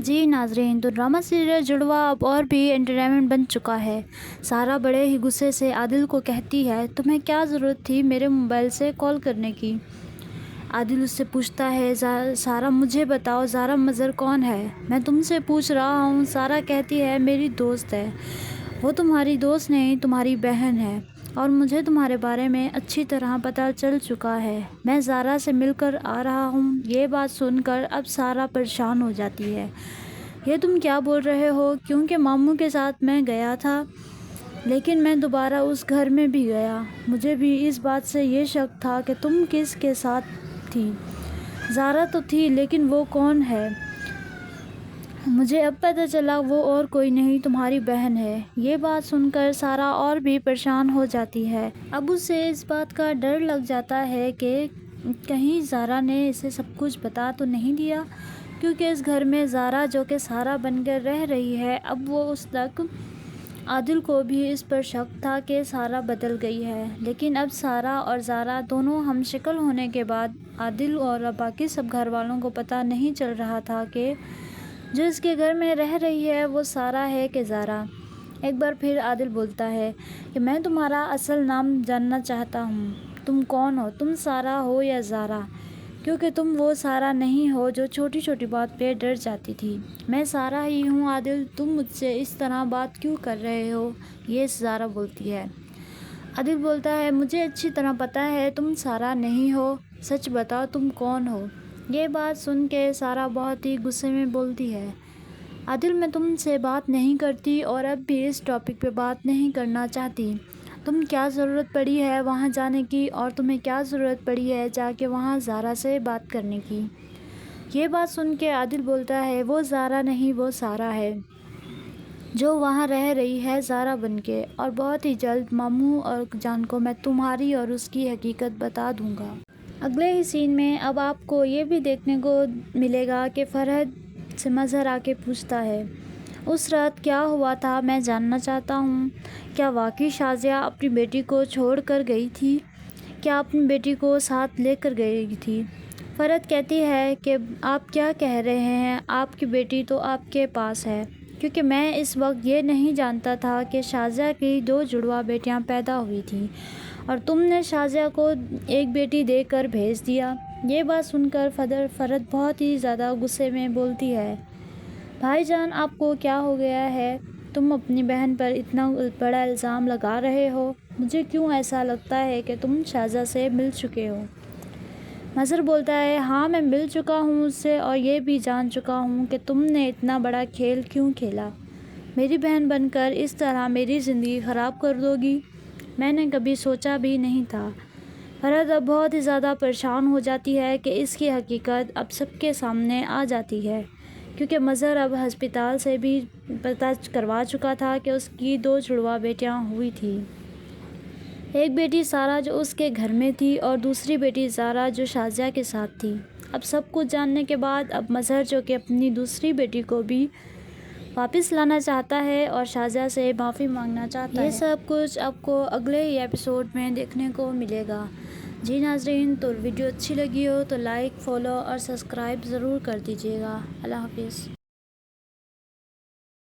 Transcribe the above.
جی ناظرین، تو drama serial جڑواں اب اور بھی انٹرٹینمنٹ بن چکا ہے۔ سارا بڑے ہی غصے سے عادل کو کہتی ہے، تمہیں کیا ضرورت تھی میرے موبائل سے کال کرنے کی؟ عادل اس سے پوچھتا ہے، سارا مجھے بتاؤ زارا مظہر کون ہے؟ میں تم سے پوچھ رہا ہوں۔ سارا کہتی ہے، میری دوست ہے۔ وہ تمہاری دوست نہیں، تمہاری بہن ہے، اور مجھے تمہارے بارے میں اچھی طرح پتہ چل چکا ہے۔ میں زارا سے مل کر آ رہا ہوں۔ یہ بات سن کر اب سارا پریشان ہو جاتی ہے۔ یہ تم کیا بول رہے ہو؟ کیونکہ ماموں کے ساتھ میں گیا تھا، لیکن میں دوبارہ اس گھر میں بھی گیا۔ مجھے بھی اس بات سے یہ شک تھا کہ تم کس کے ساتھ تھی۔ زارا تو تھی، لیکن وہ کون ہے؟ مجھے اب پتہ چلا وہ اور کوئی نہیں، تمہاری بہن ہے۔ یہ بات سن کر سارا اور بھی پریشان ہو جاتی ہے۔ اب اسے اس بات کا ڈر لگ جاتا ہے کہ کہیں زارا نے اسے سب کچھ بتا تو نہیں دیا، کیونکہ اس گھر میں زارا جو کہ سارا بن کر رہ رہی ہے، اب وہ اس تک عادل کو بھی اس پر شک تھا کہ سارا بدل گئی ہے۔ لیکن اب سارا اور زارا دونوں ہم شکل ہونے کے بعد عادل اور باقی سب گھر والوں کو پتہ نہیں چل رہا تھا کہ جو اس کے گھر میں رہ رہی ہے وہ سارا ہے کہ زارا۔ ایک بار پھر عادل بولتا ہے کہ میں تمہارا اصل نام جاننا چاہتا ہوں۔ تم کون ہو؟ تم سارا ہو یا زارا؟ کیونکہ تم وہ سارا نہیں ہو جو چھوٹی چھوٹی بات پہ ڈر جاتی تھی۔ میں سارا ہی ہوں عادل، تم مجھ سے اس طرح بات کیوں کر رہے ہو؟ یہ زارا بولتی ہے۔ عادل بولتا ہے، مجھے اچھی طرح پتہ ہے تم سارا نہیں ہو، سچ بتاؤ تم کون ہو؟ یہ بات سن کے سارا بہت ہی غصے میں بولتی ہے، عادل میں تم سے بات نہیں کرتی اور اب بھی اس ٹاپک پہ بات نہیں کرنا چاہتی۔ تم کیا ضرورت پڑی ہے وہاں جانے کی، اور تمہیں کیا ضرورت پڑی ہے جا کے وہاں زارا سے بات کرنے کی؟ یہ بات سن کے عادل بولتا ہے، وہ زارا نہیں، وہ سارا ہے جو وہاں رہ رہی ہے زارا بن کے، اور بہت ہی جلد ماموں اور جان کو میں تمہاری اور اس کی حقیقت بتا دوں گا۔ اگلے ہی سین میں اب آپ کو یہ بھی دیکھنے کو ملے گا کہ فرحت سے مظہر آ کے پوچھتا ہے، اس رات کیا ہوا تھا میں جاننا چاہتا ہوں۔ کیا واقعی شازیہ اپنی بیٹی کو چھوڑ کر گئی تھی؟ کیا اپنی بیٹی کو ساتھ لے کر گئی تھی؟ فرحت کہتی ہے کہ آپ کیا کہہ رہے ہیں، آپ کی بیٹی تو آپ کے پاس ہے، کیونکہ میں اس وقت یہ نہیں جانتا تھا کہ شازیہ کی 2 جڑواں بیٹیاں پیدا ہوئی تھیں، اور تم نے شازیہ کو ایک بیٹی دے کر بھیج دیا۔ یہ بات سن کر فرحت بہت ہی زیادہ غصے میں بولتی ہے، بھائی جان آپ کو کیا ہو گیا ہے؟ تم اپنی بہن پر اتنا بڑا الزام لگا رہے ہو۔ مجھے کیوں ایسا لگتا ہے کہ تم شازیہ سے مل چکے ہو۔ مظہر بولتا ہے، ہاں میں مل چکا ہوں اس سے، اور یہ بھی جان چکا ہوں کہ تم نے اتنا بڑا کھیل کیوں کھیلا، میری بہن بن کر اس طرح میری زندگی خراب کر دو گی۔ میں نے کبھی سوچا بھی نہیں تھا۔ فرحت اب بہت ہی زیادہ پریشان ہو جاتی ہے کہ اس کی حقیقت اب سب کے سامنے آ جاتی ہے، کیونکہ مظہر اب ہسپتال سے بھی پتہ کروا چکا تھا کہ اس کی 2 جڑواں بیٹیاں ہوئی تھیں، ایک بیٹی سارا جو اس کے گھر میں تھی، اور دوسری بیٹی زارا جو شازیہ کے ساتھ تھی۔ اب سب کچھ جاننے کے بعد اب مظہر جو کہ اپنی دوسری بیٹی کو بھی واپس لانا چاہتا ہے اور شازیہ سے معافی مانگنا چاہتا ہے۔ یہ سب کچھ آپ کو اگلے ہی ایپیسوڈ میں دیکھنے کو ملے گا۔ جی ناظرین، تو ویڈیو اچھی لگی ہو تو لائک، فالو اور سبسکرائب ضرور کر دیجیے گا۔ اللہ حافظ۔